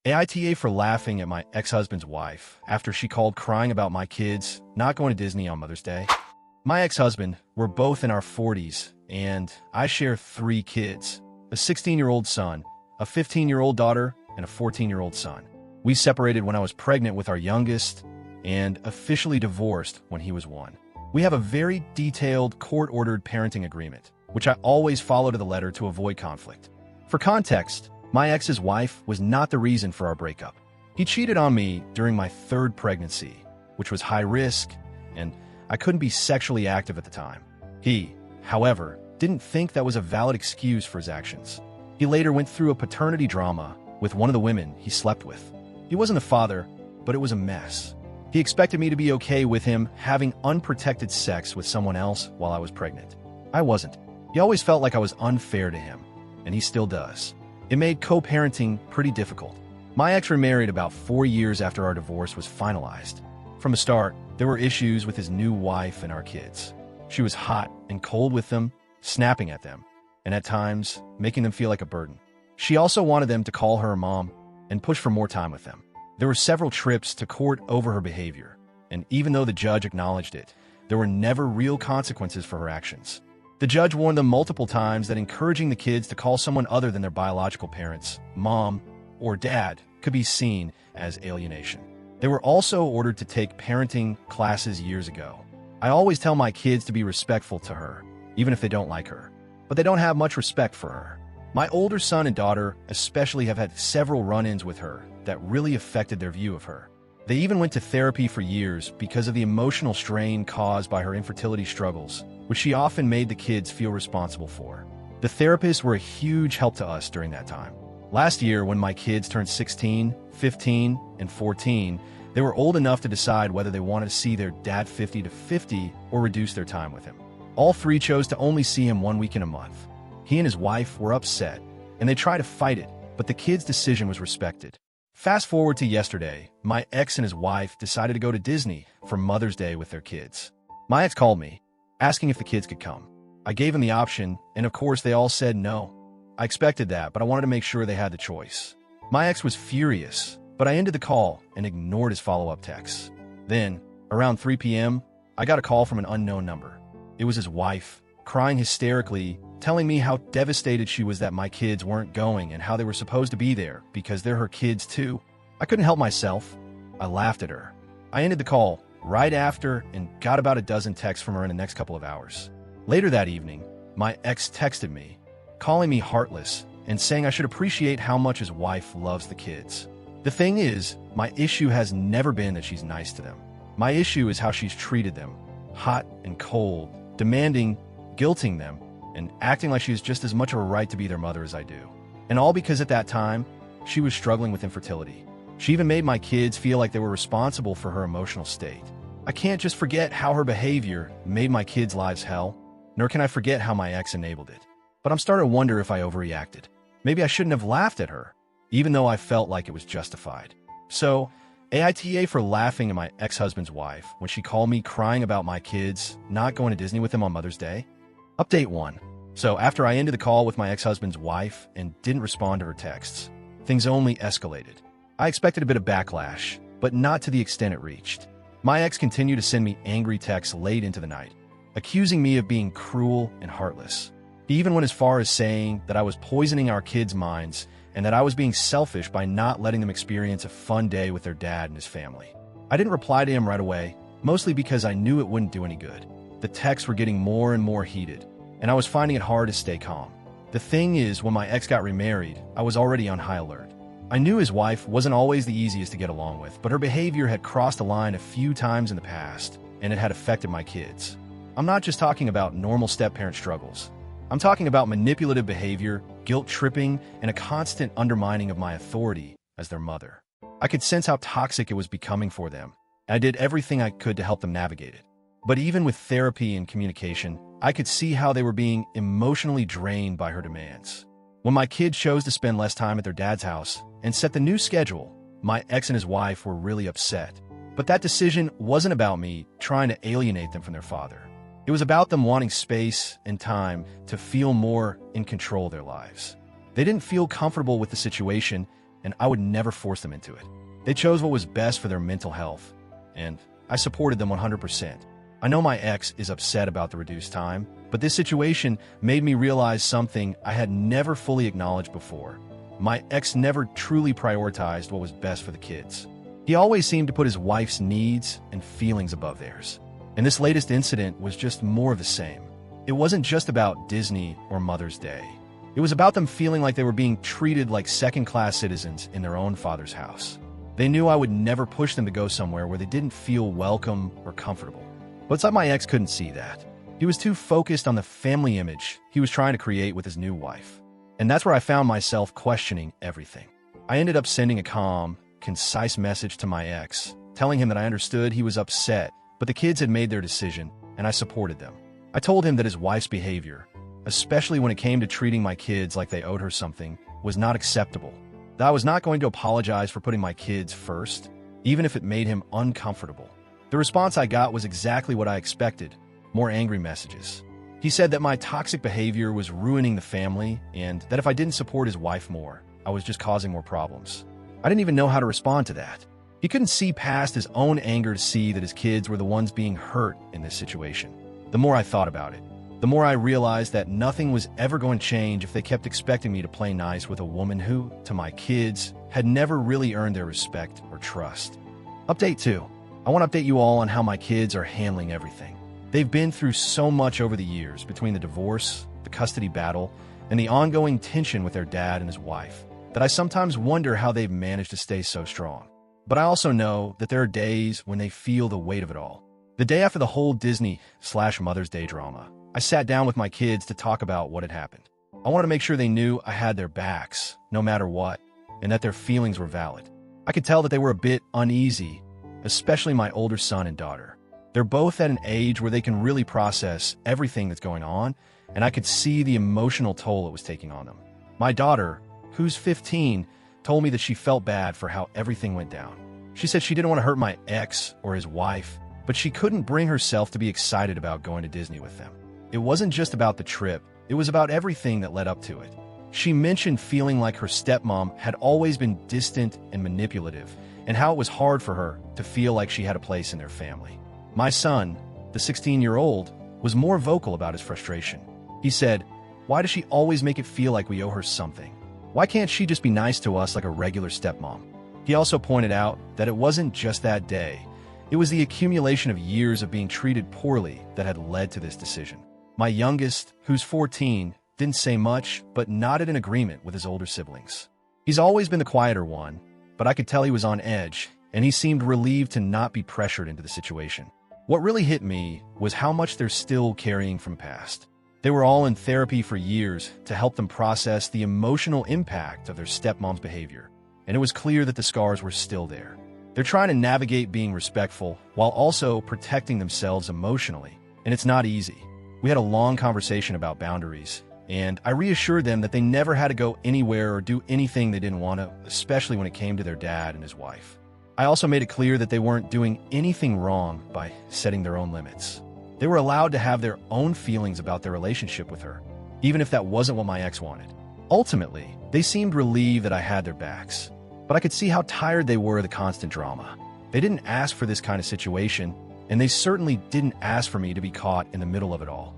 AITA for laughing at my ex-husband's wife after she called crying about my kids not going to Disney on Mother's Day. My ex-husband, we're both in our 40s, and I share 3 kids, a 16-year-old son, a 15-year-old daughter, and a 14-year-old son. We separated when I was pregnant with our youngest and officially divorced when he was 1. We have a very detailed court-ordered parenting agreement, which I always follow to the letter to avoid conflict. For context, my ex's wife was not the reason for our breakup. He cheated on me during my 3rd pregnancy, which was high risk, and I couldn't be sexually active at the time. He, however, didn't think that was a valid excuse for his actions. He later went through a paternity drama with one of the women he slept with. He wasn't a father, but it was a mess. He expected me to be okay with him having unprotected sex with someone else while I was pregnant. I wasn't. He always felt like I was unfair to him, and he still does. It made co-parenting pretty difficult. My ex remarried about 4 years after our divorce was finalized. From the start, there were issues with his new wife and our kids. She was hot and cold with them, snapping at them, and at times, making them feel like a burden. She also wanted them to call her mom and push for more time with them. There were several trips to court over her behavior, and even though the judge acknowledged it, there were never real consequences for her actions. The judge warned them multiple times that encouraging the kids to call someone other than their biological parents, mom or dad, could be seen as alienation. They were also ordered to take parenting classes years ago. I always tell my kids to be respectful to her, even if they don't like her, but they don't have much respect for her. My older son and daughter especially have had several run-ins with her that really affected their view of her. They even went to therapy for years because of the emotional strain caused by her infertility struggles, which she often made the kids feel responsible for. The therapists were a huge help to us during that time. Last year, when my kids turned 16, 15, and 14, they were old enough to decide whether they wanted to see their dad 50 to 50 or reduce their time with him. All 3 chose to only see him 1 week in a month. He and his wife were upset, and they tried to fight it, but the kids' decision was respected. Fast forward to yesterday, my ex and his wife decided to go to Disney for Mother's Day with their kids. My ex called me, asking if the kids could come. I gave him the option, and of course they all said no. I expected that, but I wanted to make sure they had the choice. My ex was furious, but I ended the call and ignored his follow-up texts. Then, around 3 p.m., I got a call from an unknown number. It was his wife, crying hysterically, telling me how devastated she was that my kids weren't going and how they were supposed to be there because they're her kids too. I couldn't help myself. I laughed at her. I ended the call right after and got about a dozen texts from her in the next couple of hours. Later that evening, my ex texted me, calling me heartless and saying I should appreciate how much his wife loves the kids. The thing is, my issue has never been that she's nice to them. My issue is how she's treated them, hot and cold, demanding, guilting them, and acting like she has just as much of a right to be their mother as I do. And all because at that time, she was struggling with infertility. She even made my kids feel like they were responsible for her emotional state. I can't just forget how her behavior made my kids' lives hell, nor can I forget how my ex enabled it. But I'm starting to wonder if I overreacted. Maybe I shouldn't have laughed at her, even though I felt like it was justified. So, AITA for laughing at my ex-husband's wife when she called me crying about my kids not going to Disney with him on Mother's Day. Update 1. So after I ended the call with my ex-husband's wife and didn't respond to her texts, things only escalated. I expected a bit of backlash, but not to the extent it reached. My ex continued to send me angry texts late into the night, accusing me of being cruel and heartless. He even went as far as saying that I was poisoning our kids' minds and that I was being selfish by not letting them experience a fun day with their dad and his family. I didn't reply to him right away, mostly because I knew it wouldn't do any good. The texts were getting more and more heated, and I was finding it hard to stay calm. The thing is, when my ex got remarried, I was already on high alert. I knew his wife wasn't always the easiest to get along with, but her behavior had crossed the line a few times in the past, and it had affected my kids. I'm not just talking about normal step-parent struggles. I'm talking about manipulative behavior, guilt-tripping, and a constant undermining of my authority as their mother. I could sense how toxic it was becoming for them, and I did everything I could to help them navigate it. But even with therapy and communication, I could see how they were being emotionally drained by her demands. When my kids chose to spend less time at their dad's house and set the new schedule, my ex and his wife were really upset. But that decision wasn't about me trying to alienate them from their father. It was about them wanting space and time to feel more in control of their lives. They didn't feel comfortable with the situation, and I would never force them into it. They chose what was best for their mental health, and I supported them 100%. I know my ex is upset about the reduced time, but this situation made me realize something I had never fully acknowledged before. My ex never truly prioritized what was best for the kids. He always seemed to put his wife's needs and feelings above theirs. And this latest incident was just more of the same. It wasn't just about Disney or Mother's Day. It was about them feeling like they were being treated like second-class citizens in their own father's house. They knew I would never push them to go somewhere where they didn't feel welcome or comfortable. But it's like my ex couldn't see that. He was too focused on the family image he was trying to create with his new wife. And that's where I found myself questioning everything. I ended up sending a calm, concise message to my ex, telling him that I understood he was upset, but the kids had made their decision, and I supported them. I told him that his wife's behavior, especially when it came to treating my kids like they owed her something, was not acceptable. That I was not going to apologize for putting my kids first, even if it made him uncomfortable. The response I got was exactly what I expected: more angry messages. He said that my toxic behavior was ruining the family, and that if I didn't support his wife more, I was just causing more problems. I didn't even know how to respond to that. He couldn't see past his own anger to see that his kids were the ones being hurt in this situation. The more I thought about it, the more I realized that nothing was ever going to change if they kept expecting me to play nice with a woman who, to my kids, had never really earned their respect or trust. Update 2. I want to update you all on how my kids are handling everything. They've been through so much over the years between the divorce, the custody battle, and the ongoing tension with their dad and his wife that I sometimes wonder how they've managed to stay so strong. But I also know that there are days when they feel the weight of it all. The day after the whole Disney/Mother's Day drama, I sat down with my kids to talk about what had happened. I wanted to make sure they knew I had their backs, no matter what, and that their feelings were valid. I could tell that they were a bit uneasy, especially my older son and daughter. They're both at an age where they can really process everything that's going on, and I could see the emotional toll it was taking on them. My daughter, who's 15, told me that she felt bad for how everything went down. She said she didn't want to hurt my ex or his wife, but she couldn't bring herself to be excited about going to Disney with them. It wasn't just about the trip, it was about everything that led up to it. She mentioned feeling like her stepmom had always been distant and manipulative, and how it was hard for her to feel like she had a place in their family. My son, the 16-year-old, was more vocal about his frustration. He said, "Why does she always make it feel like we owe her something? Why can't she just be nice to us like a regular stepmom?" He also pointed out that it wasn't just that day. It was the accumulation of years of being treated poorly that had led to this decision. My youngest, who's 14, didn't say much, but nodded in agreement with his older siblings. He's always been the quieter one, but I could tell he was on edge, and he seemed relieved to not be pressured into the situation. What really hit me was how much they're still carrying from past. They were all in therapy for years to help them process the emotional impact of their stepmom's behavior, and it was clear that the scars were still there. They're trying to navigate being respectful while also protecting themselves emotionally, and it's not easy. We had a long conversation about boundaries, and I reassured them that they never had to go anywhere or do anything they didn't want to, especially when it came to their dad and his wife. I also made it clear that they weren't doing anything wrong by setting their own limits. They were allowed to have their own feelings about their relationship with her, even if that wasn't what my ex wanted. Ultimately, they seemed relieved that I had their backs, but I could see how tired they were of the constant drama. They didn't ask for this kind of situation, and they certainly didn't ask for me to be caught in the middle of it all.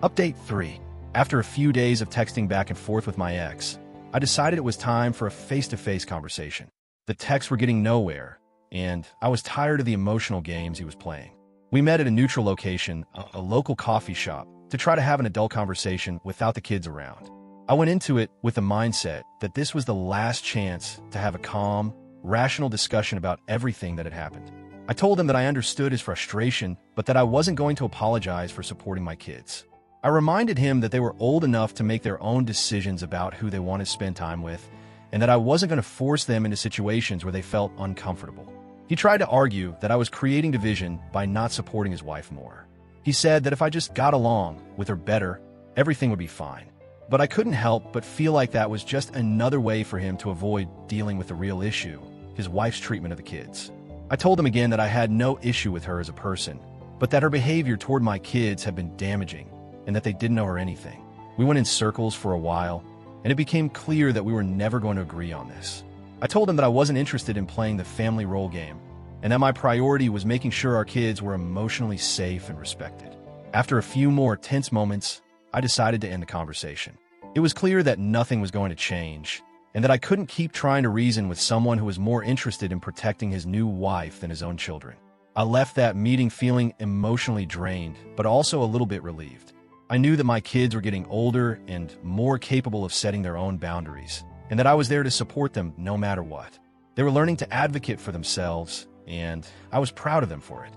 Update 3. After a few days of texting back and forth with my ex, I decided it was time for a face-to-face conversation. The texts were getting nowhere, and I was tired of the emotional games he was playing. We met at a neutral location, a local coffee shop, to try to have an adult conversation without the kids around. I went into it with the mindset that this was the last chance to have a calm, rational discussion about everything that had happened. I told him that I understood his frustration, but that I wasn't going to apologize for supporting my kids. I reminded him that they were old enough to make their own decisions about who they wanted to spend time with, and that I wasn't going to force them into situations where they felt uncomfortable. He tried to argue that I was creating division by not supporting his wife more. He said that if I just got along with her better, everything would be fine. But I couldn't help but feel like that was just another way for him to avoid dealing with the real issue, his wife's treatment of the kids. I told him again that I had no issue with her as a person, but that her behavior toward my kids had been damaging, and that they didn't owe her anything. We went in circles for a while, and it became clear that we were never going to agree on this. I told him that I wasn't interested in playing the family role game, and that my priority was making sure our kids were emotionally safe and respected. After a few more tense moments, I decided to end the conversation. It was clear that nothing was going to change, and that I couldn't keep trying to reason with someone who was more interested in protecting his new wife than his own children. I left that meeting feeling emotionally drained, but also a little bit relieved. I knew that my kids were getting older and more capable of setting their own boundaries, and that I was there to support them no matter what. They were learning to advocate for themselves, and I was proud of them for it.